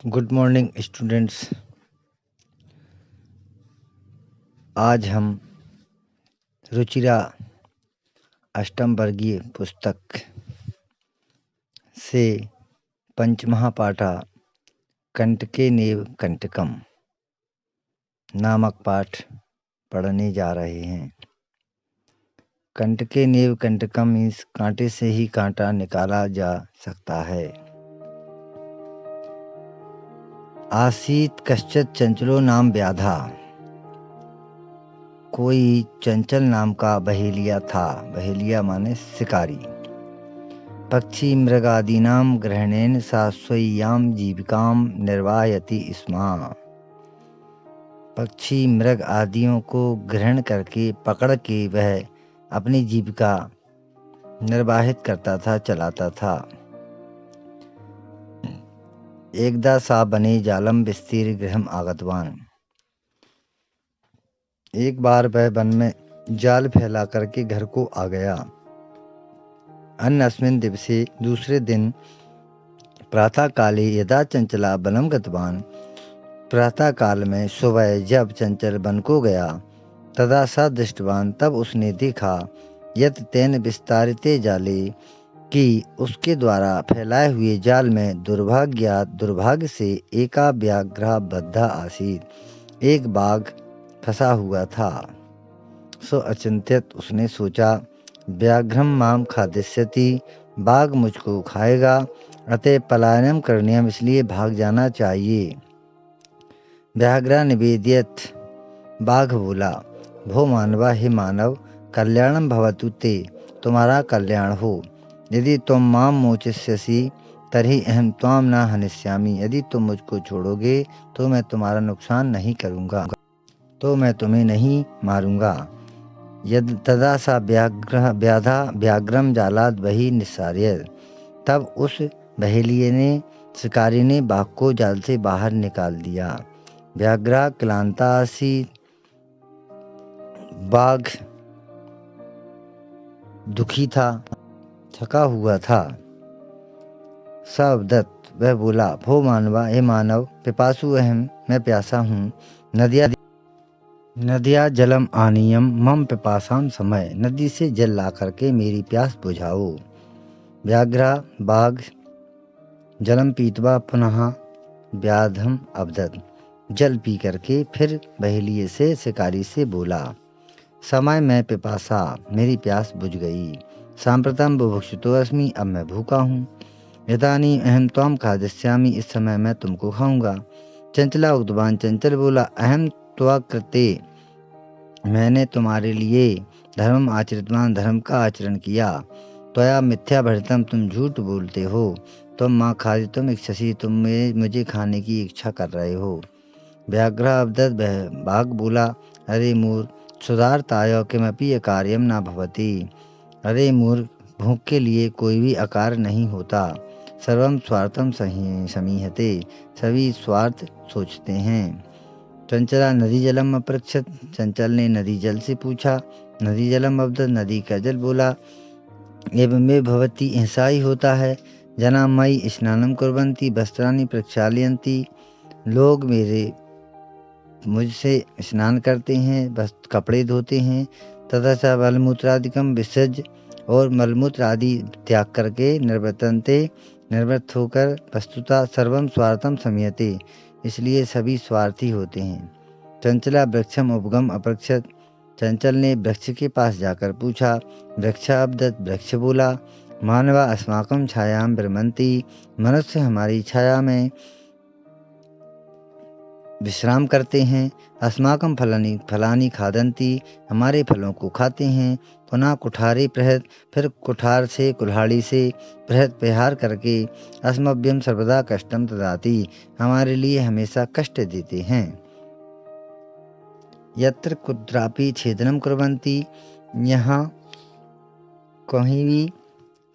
Good morning students. आज हम रुचिरा अष्टम वर्गीय पुस्तक से पंचमहापाठा कंटके नेव कंटकम नामक पाठ पढ़ने जा रहे हैं। कंटके नेव कंटकम मीन्स कांटे से ही कांटा निकाला जा सकता है। आसीत कश्चित् चंचलो नाम व्याधा। कोई चंचल नाम का बहेलिया था। बहेलिया माने शिकारी। पक्षी मृगादीनां ग्रहणेन सा स्वय्याम जीविकाम निर्वाहयति स्म। पक्षी मृग आदियों को ग्रहण करके पकड़ के वह अपनी जीविका निर्वाहित करता था, चलाता था। एकदा सा बने जालम विस्तीर गृहम आगतवान। एक बार वह वन में जाल फैला करके घर को आ गया। अन्यस्मिन् दिवसे दूसरे दिन प्रातः काले यदा चंचला वनम गतवान। प्रातः काल में सुबह जब चंचल वन को गया, तदा सा दृष्टवान तब उसने देखा, यत तेन विस्तारिते जाले कि उसके द्वारा फैलाए हुए जाल में दुर्भाग्य से एका व्याघ्रा बद्धा आसीत। एक बाघ फंसा हुआ था। सो अचिंत्यत उसने सोचा, व्याघ्रम माम खादिष्यति। बाघ मुझको खाएगा, अतः पलायनम करणीयम, इसलिए भाग जाना चाहिए। व्याघ्रा निवेदित। बाघ बोला, भो मानवा, हे मानव, कल्याणम भवतु ते, तुम्हारा कल्याण हो। यदि तुम माम मोचिष्यसि तर्हि अहम त्वाम न हनिष्यामि। यदि तुम मुझको छोड़ोगे तो मैं तुम्हारा नुकसान नहीं करूँगा, तो मैं तुम्हें नहीं मारूंगा। यद तदा सा व्याधा व्याघ्रम जालाद वही निस्सार्य। तब उस बहेलिये ने, शिकारी ने बाघ को जाल से बाहर निकाल दिया। व्याघ्रा क्लांता आसीत। बाघ दुखी था, थका हुआ था। सवदत्त, वह बोला, भो मानवा, हे मानव, पिपासु अहम, मैं प्यासा हूँ। नदिया जलम आनियम मम पिपासाम समय। नदी से जल ला करके मेरी प्यास बुझाओ। व्याघ्रा बाघ जलम पीतवा पुनः व्याधम अवदत। जल पी करके फिर बहेलिये से, शिकारी से बोला, समय मैं पिपासा, मेरी प्यास बुझ गई। सांप्रतम बुभुक्षितो अस्मि, अब मैं भूखा हूँ। यदानी अहम त्वाम खादिष्यामि, इस समय मैं तुमको खाऊंगा। चंचला उद्वान, चंचल बोला, अहम त्वा कृते, मैंने तुम्हारे लिए धर्म आचरितवान, धर्म का आचरण किया। त्वया मिथ्या भरितम, तुम झूठ बोलते हो। तुम माँ खादितुम इच्छसि, तुम मुझे खाने की इच्छा कर रहे हो। व्याघ्रा अवदत, बाघ बोला, अरे मूर्ख, सुधारताय किमपि अकार्यम न भवति। अरे मूर्ख, भूख के लिए कोई भी अकार्य नहीं होता। सर्वम स्वार्थम समीहते, सभी स्वार्थ सोचते हैं। चंचला नदी जलम अपृच्छत, चंचल ने नदी जल से पूछा। नदी जलम अवदत, नदी का जल बोला, एवं में भवती, ऐसा ही होता है। जना मई स्नानम कुर्वन्ति वस्त्राणि प्रक्षालयन्ति। लोग मुझसे स्नान करते हैं, बस कपड़े धोते हैं। तथा च मलमूत्रादिकम विसर्ज, और मलमूत्र आदि त्याग करके निवृत्त होकर वस्तुतः सर्वम स्वार्थम समयते, इसलिए सभी स्वार्थी होते हैं। चंचला वृक्षम उपगम अपृच्छत, चंचल ने वृक्ष के पास जाकर पूछा। वृक्षाब्दत, वृक्ष बोला, मानवा अस्माकं छायाम विरमन्ति, मनुष्य हमारी छाया में विश्राम करते हैं। अस्माकं फलानि खादन्ति, हमारे फलों को खाते हैं। पुनः कुठारे प्रहत, फिर कुठार से, कुल्हाड़ी से प्रहत, प्रहार करके, अस्मभ्यम सर्वदा कष्टम ददाति, हमारे लिए हमेशा कष्ट देते हैं। यत्र कुत्रापि छेदनम कुर्वन्ति, यहाँ कहीं भी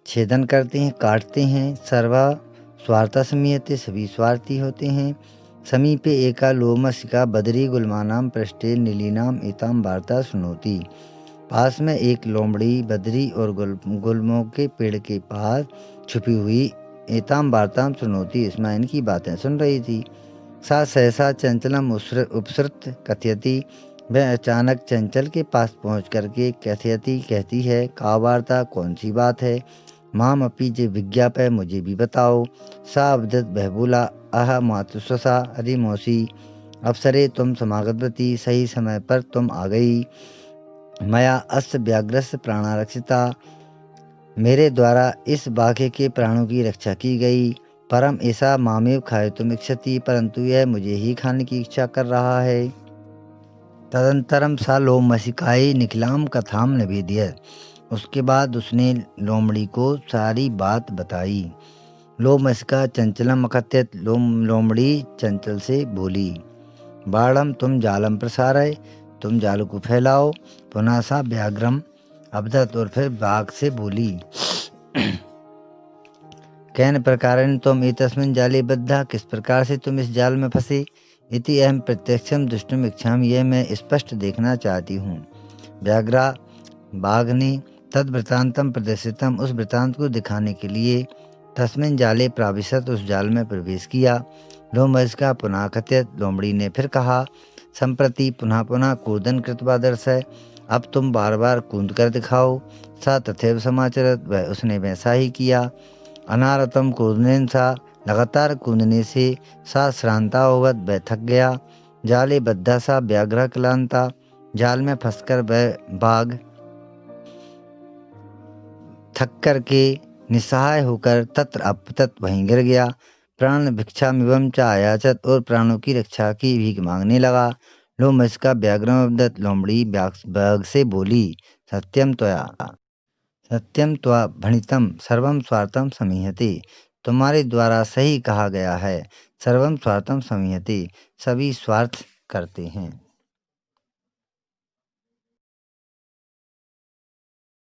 छेदन करते हैं, काटते हैं। सर्वा स्वार्था समीयते, सभी स्वार्थी होते हैं। समीपे एका लोमशिका बदरी गुल्मानाम पृष्ठे नीलीनाम एताम वार्ता सुनोती। पास में एक लोमड़ी बदरी और गुल्मों के पेड़ के पास छुपी हुई एतां वार्तां शृणोति स्म, इनकी बातें सुन रही थी। सा सहसा चंचलम उपसृत कथयति, वह अचानक चंचल के पास पहुँच करके कथयति कहती है, का वार्ता, कौन सी बात है? माम अपी जे विज्ञापय, मुझे भी बताओ। सा अवदत, वह बोला, आह मातुस्सा, अरे मौसी, अवसरे तुम समागतवती, सही समय पर तुम आ गई। मया अस्य व्याघ्रस्य प्राणारक्षिता, मेरे द्वारा इस बाघे के प्राणों की रक्षा की गई। परम ऐसा मामेव खायितुम इच्छति, परंतु यह मुझे ही खाने की इच्छा कर रहा है। तदंतरम सा लोमशिकायै निखिलाम कथाम निवेदयत्, उसके बाद उसने लोमड़ी को सारी बात बताई। लोमशिका चंचलम अकथयत्, लोमड़ी चंचल से बोली, बाणम तुम जालम प्रसारय, तुम जाल को फैलाओ। पुनः सा व्याघ्रम अवदत, और फिर बाघ से बोली, कैन प्रकारेण तुम एतस्मिन् जाले बद्धा, किस प्रकार से तुम इस जाल में फंसे। इति अहम प्रत्यक्षम दृष्टुम इच्छामि, यह मैं स्पष्ट देखना चाहती हूँ। व्याघ्रा, बाघ ने तद वृतांतम प्रदर्शितम, उस वृतांत को दिखाने के लिए तस्मिन् जाले प्राविशत, उस जाल में प्रवेश किया। लोमशिका पुनः कथयत्, लोमड़ी ने फिर कहा, संप्रति पुनः पुनः कूर्दन कृत्वा दर्शय, अब तुम बार बार कूद कर दिखाओ। सा तथैव समाचरत, वह उसने वैसा ही किया। अनारतम कूदनेन सा, लगातार कूदने से सा श्रांता होवत, वह थक गया। जाले बद्धा सा व्याघ्र क्लांता, जाल में फंसकर वह बाघ थक करके निस्सहाय होकर तत्र अपतत वहीं गिर गया। प्राण भिक्षामिवं च आयाचत, और प्राणों की रक्षा की भीख मांगने लगा। लोमशिका व्याघ्रमवदत्, लोमड़ी बाघ से बोली, सत्यम त्वा भणितम सर्वम स्वार्थम समीहते, तुम्हारे द्वारा सही कहा गया है। सर्वम स्वार्थम समीहते, सभी स्वार्थ करते हैं।